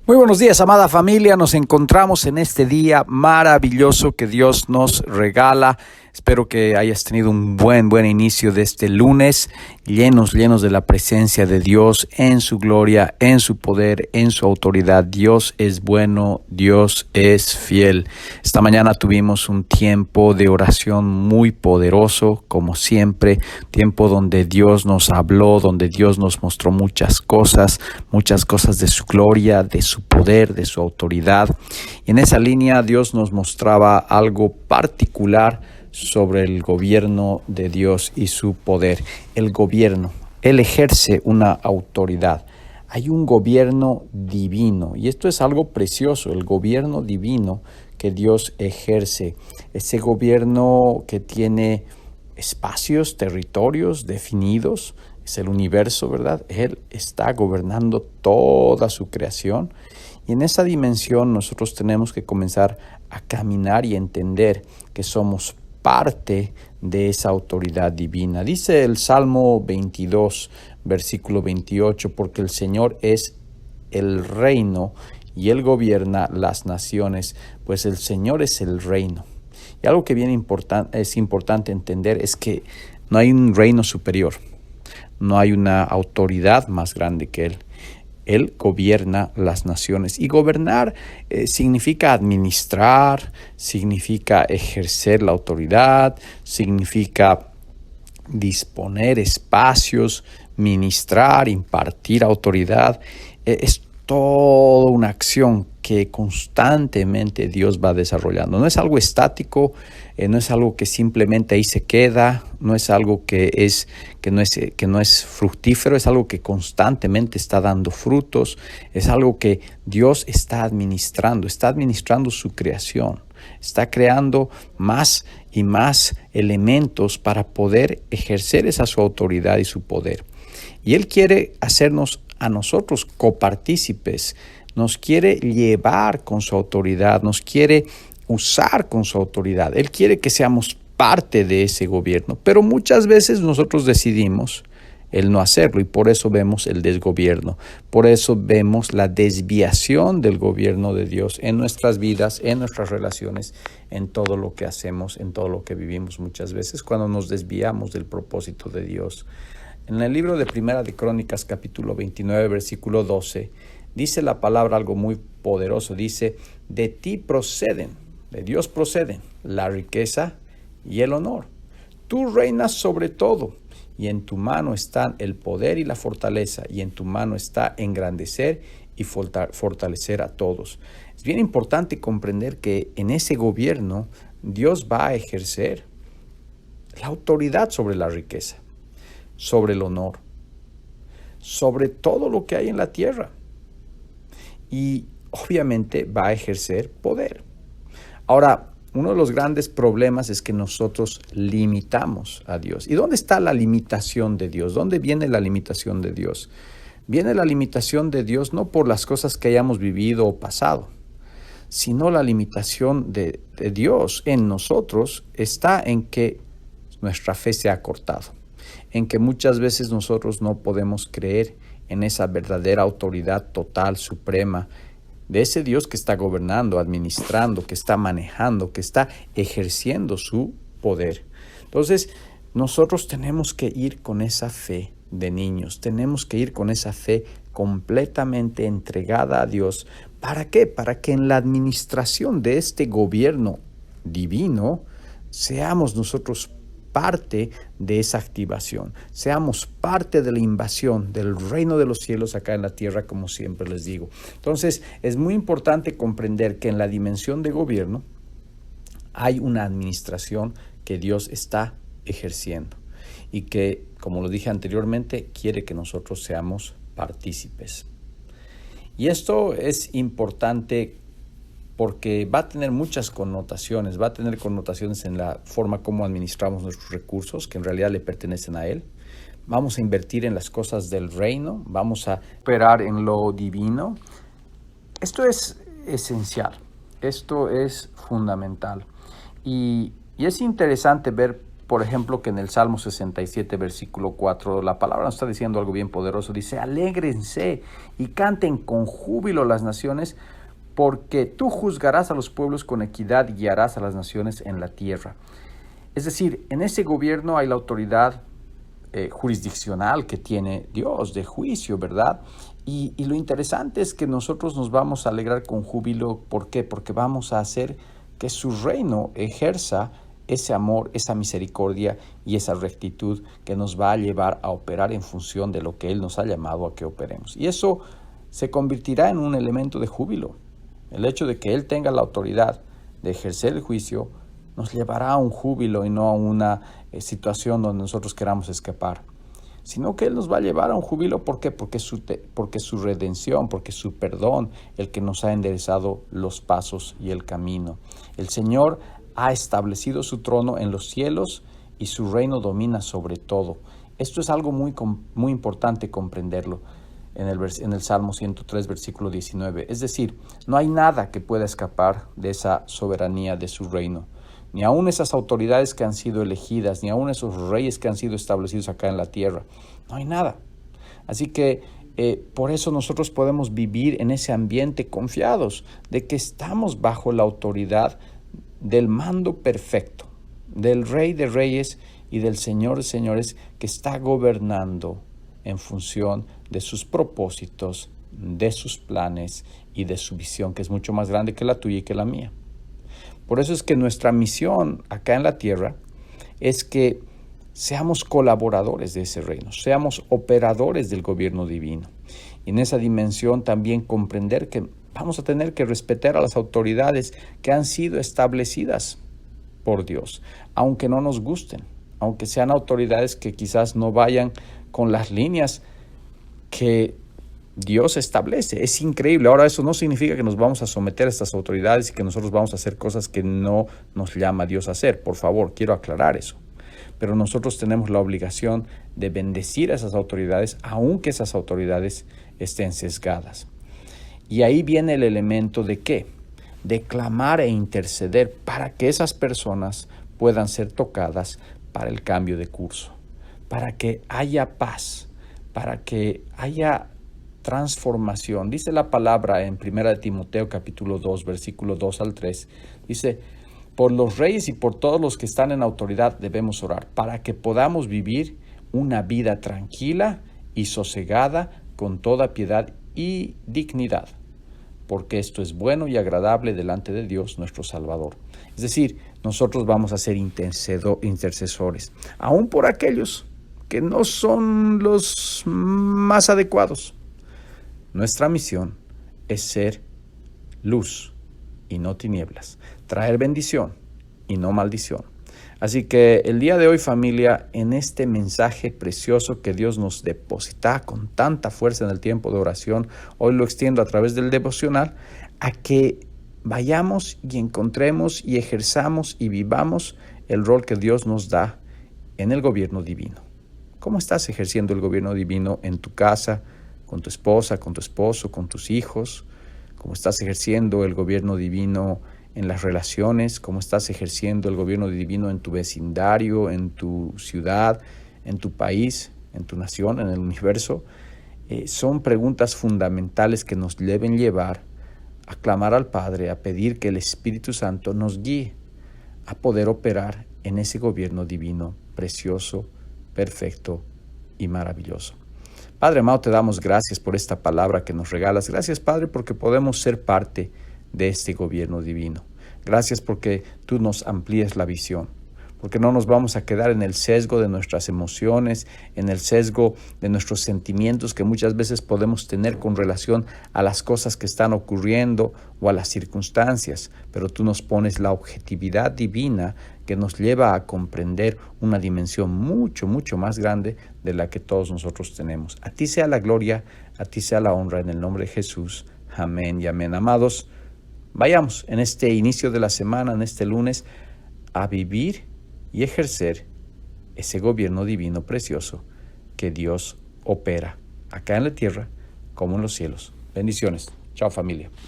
Muy buenos días, amada familia. Nos encontramos en este día maravilloso que Dios nos regala. Espero que hayas tenido un buen inicio de este lunes, llenos de la presencia de Dios en su gloria, en su poder, en su autoridad. Dios es bueno, Dios es fiel. Esta mañana tuvimos un tiempo de oración muy poderoso, como siempre, tiempo donde Dios nos habló, donde Dios nos mostró muchas cosas de su gloria, de su poder, de su autoridad. Y en esa línea Dios nos mostraba algo particular sobre el gobierno de Dios y su poder. El gobierno, Él ejerce una autoridad. Hay un gobierno divino y esto es algo precioso, el gobierno divino que Dios ejerce. Ese gobierno que tiene espacios, territorios definidos, es el universo, ¿verdad? Él está gobernando toda su creación y en esa dimensión nosotros tenemos que comenzar a caminar y entender que somos parte de esa autoridad divina. Dice el Salmo 22, versículo 28, porque el Señor es el reino y Él gobierna las naciones, pues el Señor es el reino. Y algo que es importante entender es que no hay un reino superior, no hay una autoridad más grande que Él. Él gobierna las naciones y gobernar significa administrar, significa ejercer la autoridad, significa disponer espacios, ministrar, impartir autoridad. Es toda una acción que constantemente Dios va desarrollando. No es algo estático, no es algo que simplemente ahí se queda, no es algo que no es fructífero, es algo que constantemente está dando frutos, es algo que Dios está administrando su creación, está creando más y más elementos para poder ejercer su autoridad y su poder. Y Él quiere hacernos a nosotros copartícipes, nos quiere llevar con su autoridad, nos quiere usar con su autoridad. Él quiere que seamos parte de ese gobierno, pero muchas veces nosotros decidimos el no hacerlo y por eso vemos el desgobierno, por eso vemos la desviación del gobierno de Dios en nuestras vidas, en nuestras relaciones, en todo lo que hacemos, en todo lo que vivimos muchas veces cuando nos desviamos del propósito de Dios. En el libro de Primera de Crónicas, capítulo 29, versículo 12, dice la palabra algo muy poderoso. Dice, de ti proceden, de Dios proceden la riqueza y el honor. Tú reinas sobre todo y en tu mano están el poder y la fortaleza y en tu mano está engrandecer y fortalecer a todos. Es bien importante comprender que en ese gobierno Dios va a ejercer la autoridad sobre la riqueza, sobre el honor, sobre todo lo que hay en la tierra. Y obviamente va a ejercer poder. Ahora, uno de los grandes problemas es que nosotros limitamos a Dios. ¿Y dónde está la limitación de Dios? ¿Dónde viene la limitación de Dios? Viene la limitación de Dios no por las cosas que hayamos vivido o pasado, sino la limitación de Dios en nosotros está en que nuestra fe se ha cortado, en que muchas veces nosotros no podemos creer en esa verdadera autoridad total, suprema, de ese Dios que está gobernando, administrando, que está manejando, que está ejerciendo su poder. Entonces, nosotros tenemos que ir con esa fe de niños, tenemos que ir con esa fe completamente entregada a Dios. ¿Para qué? Para que en la administración de este gobierno divino seamos nosotros parte de esa activación, seamos parte de la invasión del reino de los cielos acá en la tierra, como siempre les digo. Entonces, es muy importante comprender que en la dimensión de gobierno hay una administración que Dios está ejerciendo y que, como lo dije anteriormente, quiere que nosotros seamos partícipes. Y esto es importante porque va a tener muchas connotaciones, va a tener connotaciones en la forma como administramos nuestros recursos, que en realidad le pertenecen a Él. Vamos a invertir en las cosas del reino, vamos a operar en lo divino. Esto es esencial, esto es fundamental. Y es interesante ver por ejemplo, que en el Salmo 67, versículo 4, la palabra nos está diciendo algo bien poderoso. Dice, alégrense y canten con júbilo las naciones, porque tú juzgarás a los pueblos con equidad y guiarás a las naciones en la tierra. Es decir, en ese gobierno hay la autoridad jurisdiccional que tiene Dios, de juicio, ¿verdad? Y lo interesante es que nosotros nos vamos a alegrar con júbilo. ¿Por qué? Porque vamos a hacer que su reino ejerza ese amor, esa misericordia y esa rectitud que nos va a llevar a operar en función de lo que Él nos ha llamado a que operemos. Y eso se convertirá en un elemento de júbilo. El hecho de que Él tenga la autoridad de ejercer el juicio nos llevará a un júbilo y no a una situación donde nosotros queramos escapar, sino que Él nos va a llevar a un júbilo. ¿Por qué? Porque su redención, porque su perdón, el que nos ha enderezado los pasos y el camino. El Señor ha establecido su trono en los cielos y su reino domina sobre todo. Esto es algo muy importante comprenderlo en el Salmo 103, versículo 19. Es decir, no hay nada que pueda escapar de esa soberanía de su reino. Ni aun esas autoridades que han sido elegidas, ni aun esos reyes que han sido establecidos acá en la tierra. No hay nada. Así que por eso nosotros podemos vivir en ese ambiente confiados de que estamos bajo la autoridad del mando perfecto, del Rey de Reyes y del Señor de Señores, que está gobernando en función de sus propósitos, de sus planes y de su visión, que es mucho más grande que la tuya y que la mía. Por eso es que nuestra misión acá en la tierra es que seamos colaboradores de ese reino, seamos operadores del gobierno divino. Y en esa dimensión también comprender que vamos a tener que respetar a las autoridades que han sido establecidas por Dios, aunque no nos gusten, aunque sean autoridades que quizás no vayan con las líneas que Dios establece. Es increíble. Ahora, eso no significa que nos vamos a someter a estas autoridades y que nosotros vamos a hacer cosas que no nos llama Dios a hacer. Por favor, quiero aclarar eso. Pero nosotros tenemos la obligación de bendecir a esas autoridades, aunque esas autoridades estén sesgadas. Y ahí viene el elemento de ¿qué? De clamar e interceder para que esas personas puedan ser tocadas para el cambio de curso, para que haya paz, para que haya transformación. Dice la palabra en 1 Timoteo capítulo 2, versículo 2 al 3. Dice, por los reyes y por todos los que están en autoridad debemos orar, para que podamos vivir una vida tranquila y sosegada con toda piedad y dignidad, porque esto es bueno y agradable delante de Dios nuestro Salvador. Es decir, nosotros vamos a ser intercesores, aún por aquellos que no son los más adecuados. Nuestra misión es ser luz y no tinieblas, traer bendición y no maldición. Así que el día de hoy, familia, en este mensaje precioso que Dios nos deposita con tanta fuerza en el tiempo de oración, hoy lo extiendo a través del devocional, a que vayamos y encontremos y ejerzamos y vivamos el rol que Dios nos da en el gobierno divino. ¿Cómo estás ejerciendo el gobierno divino en tu casa, con tu esposa, con tu esposo, con tus hijos? ¿Cómo estás ejerciendo el gobierno divino en las relaciones? ¿Cómo estás ejerciendo el gobierno divino en tu vecindario, en tu ciudad, en tu país, en tu nación, en el universo? Son preguntas fundamentales que nos deben llevar a clamar al Padre, a pedir que el Espíritu Santo nos guíe a poder operar en ese gobierno divino precioso, perfecto y maravilloso. Padre amado, te damos gracias por esta palabra que nos regalas. Gracias, Padre, porque podemos ser parte de este gobierno divino. Gracias porque tú nos amplías la visión, porque no nos vamos a quedar en el sesgo de nuestras emociones, en el sesgo de nuestros sentimientos que muchas veces podemos tener con relación a las cosas que están ocurriendo o a las circunstancias, pero tú nos pones la objetividad divina que nos lleva a comprender una dimensión mucho, mucho más grande de la que todos nosotros tenemos. A ti sea la gloria, a ti sea la honra, en el nombre de Jesús. Amén y amén. Amados, vayamos en este inicio de la semana, en este lunes, a vivir y ejercer ese gobierno divino precioso que Dios opera acá en la tierra como en los cielos. Bendiciones. Chao, familia.